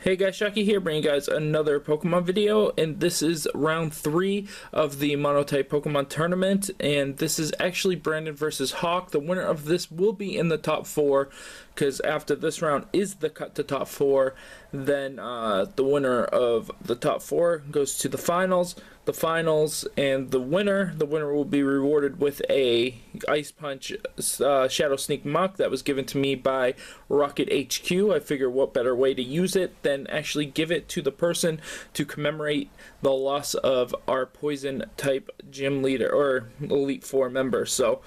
Hey guys, Shocky here, bringing you guys another Pokemon video, and this is round 3 of the Monotype Pokemon Tournament, and this is actually Brandon versus Hawk. The winner of this will be in the top 4, because after this round is the cut to top 4, then the winner of the top 4 goes to the finals, and the winner will be rewarded with a Ice Punch Shadow Sneak Muck that was given to me by Rocket HQ. I figure what better way to use it than actually give it to the person to commemorate the loss of our Poison type gym leader or Elite Four member. So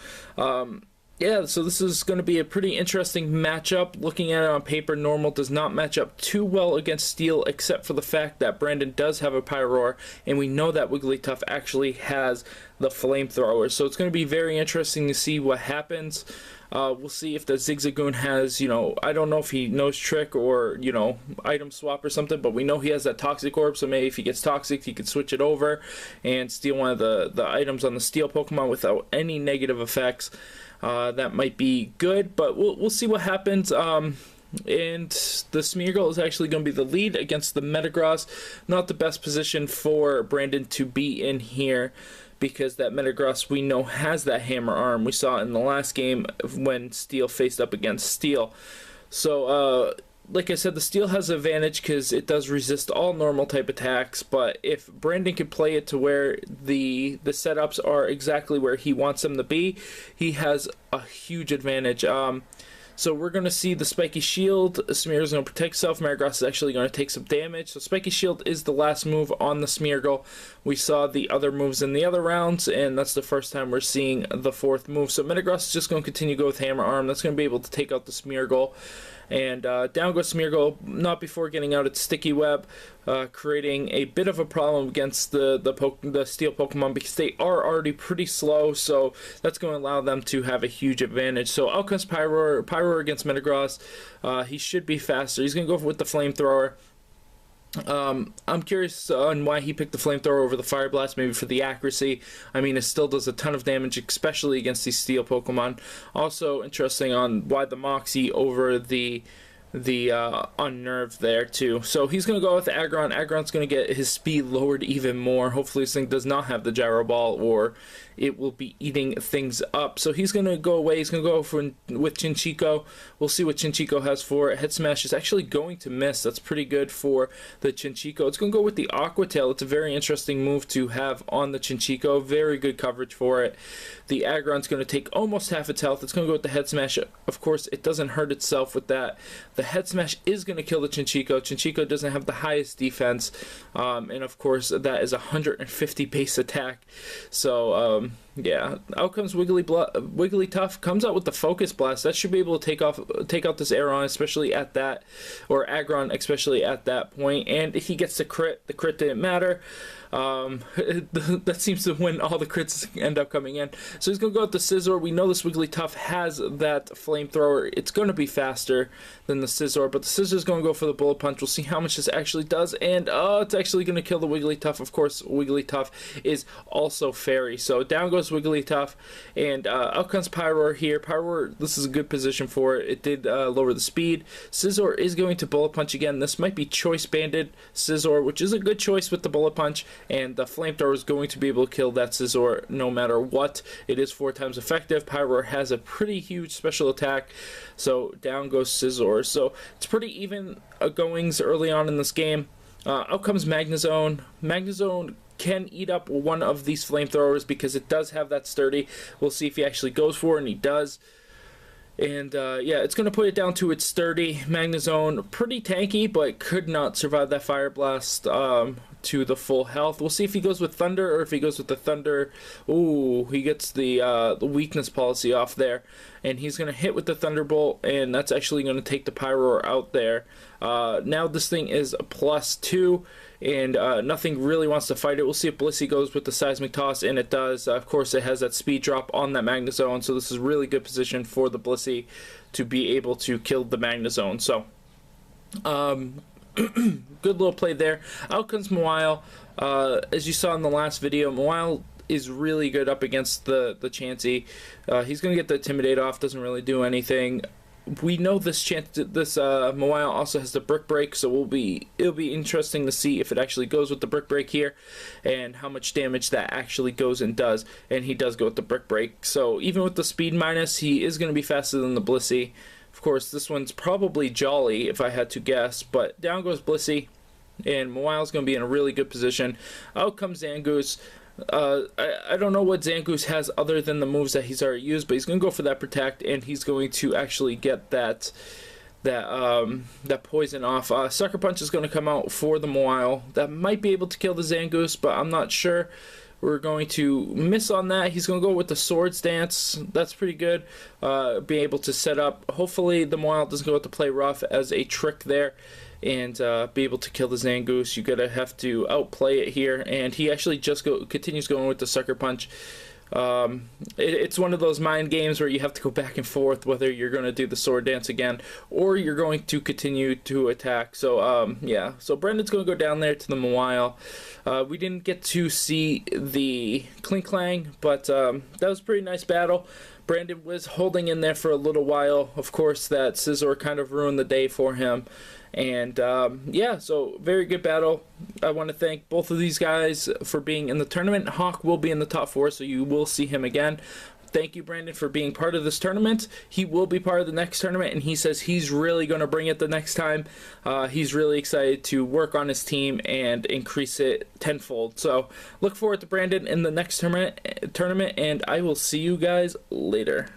yeah, so this is going to be a pretty interesting matchup. Looking at it on paper, Normal does not match up too well against Steel, except for the fact that Brandon does have a Pyroar, and we know that Wigglytuff actually has the Flamethrower. So it's going to be very interesting to see what happens. We'll see if the Zigzagoon has, I don't know if he knows Trick or, Item Swap or something, but we know he has that Toxic Orb, so maybe if he gets Toxic, he could switch it over and steal one of the items on the Steel Pokemon without any negative effects. That might be good, but we'll see what happens. And the Smeargle is actually going to be the lead against the Metagross. Not the best position for Brandon to be in here, because that Metagross we know has that Hammer Arm. We saw it in the last game when Steel faced up against Steel. So, like I said, the Steel has an advantage because it does resist all normal type attacks, but if Brandon can play it to where the setups are exactly where he wants them to be, he has a huge advantage. So we're going to see the Spiky Shield. Smeargle is going to protect itself. Metagross is actually going to take some damage. So Spiky Shield is the last move on the Smeargle. We saw the other moves in the other rounds, and that's the first time we're seeing the 4th move. So Metagross is just going to continue to go with Hammer Arm. That's going to be able to take out the Smeargle. And down goes Smeargle, not before getting out its Sticky Web, creating a bit of a problem against the Steel Pokemon, because they are already pretty slow, so that's going to allow them to have a huge advantage. So out comes Pyroar against Metagross. He should be faster. He's going to go with the Flamethrower. I'm curious on why he picked the Flamethrower over the Fire Blast, maybe for the accuracy. I mean, it still does a ton of damage, especially against these Steel Pokemon. Also interesting on why the Moxie over the Unnerved there too. So he's going to go with the Aggron. Aggron's going to get his speed lowered even more. Hopefully this thing does not have the Gyro Ball, or it will be eating things up. So he's going to go away. He's going to go with Chinchico. We'll see what Chinchico has for it. Head Smash is actually going to miss. That's pretty good for the Chinchico. It's going to go with the Aqua Tail. It's a very interesting move to have on the Chinchico. Very good coverage for it. The Aggron's going to take almost half its health. It's going to go with the Head Smash. Of course, it doesn't hurt itself with that. The Head Smash is going to kill the Chinchico. Chinchico doesn't have the highest defense, and of course that is 150 base attack. So yeah, out comes Wigglytuff, comes out with the Focus Blast. That should be able to take out this Aggron, especially at that, or Aggron, especially at that point. And if he gets the crit didn't matter. That seems to win all the crits end up coming in. So he's going to go with the Scizor. We know this Wigglytuff has that Flamethrower. It's going to be faster than the Scizor, but the Scizor is going to go for the Bullet Punch. We'll see how much this actually does, and it's actually going to kill the Wigglytuff. Of course, Wigglytuff is also Fairy. So down goes Wigglytuff, and out comes Pyroar here. Pyroar, this is a good position for it. It did lower the speed. Scizor is going to Bullet Punch again. This might be Choice Banded Scizor, which is a good choice with the Bullet Punch. And the Flamethrower is going to be able to kill that Scizor no matter what. It is 4 times effective. Pyroar has a pretty huge special attack, so down goes Scizor. So it's pretty even goings early on in this game. Out comes Magnezone. Magnezone can eat up one of these Flamethrowers because it does have that sturdy. We'll see if he actually goes for it, and he does. And yeah, it's going to put it down to its sturdy. Magnezone, pretty tanky, but could not survive that Fire Blast to the full health. We'll see if he goes with Thunder, or if he goes with the Thunder. Ooh, he gets the weakness policy off there. And he's going to hit with the Thunderbolt, and that's actually going to take the Pyroar out there. Now this thing is a +2, and nothing really wants to fight it. We'll see if Blissey goes with the Seismic Toss, and it does. Of course, it has that speed drop on that Magnezone, so this is really good position for the Blissey to be able to kill the Magnezone. So, good little play there. Out comes Mawile. As you saw in the last video, Mawile is really good up against the Chansey. He's going to get the Intimidate off, doesn't really do anything. we know this Mawile also has the brick break, so it'll be interesting to see if it actually goes with the brick break here, and how much damage that actually goes and does. And he does go with the brick break, so even with the speed minus, he is going to be faster than the Blissey. Of course, this one's probably Jolly if I had to guess, but down goes Blissey, and Mawile's going to be in a really good position. Out comes Zangoose. I don't know what Zangoose has other than the moves that he's already used, but he's going to go for that protect, and he's going to actually get that poison off. Sucker Punch is going to come out for the Mawile. That might be able to kill the Zangoose, but I'm not sure. We're going to miss on that. He's going to go with the Swords Dance. That's pretty good. Be able to set up. Hopefully the Mawile doesn't go with the Play Rough as a trick there, and be able to kill the Zangoose. You're going to have to outplay it here, and he actually just continues going with the Sucker Punch. It's one of those mind games where you have to go back and forth whether you're going to do the Sword Dance again or you're going to continue to attack. So yeah, so Brendan's going to go down there to the Mawile. We didn't get to see the Clink Clang, but that was a pretty nice battle. Brandon was holding in there for a little while. Of course, that Scizor kind of ruined the day for him. And yeah, so very good battle. I want to thank both of these guys for being in the tournament. Hawk will be in the top 4, so you will see him again. Thank you, Brandon, for being part of this tournament. He will be part of the next tournament, and he says he's really going to bring it the next time. He's really excited to work on his team and increase it tenfold. So look forward to Brandon in the next tournament, and I will see you guys later.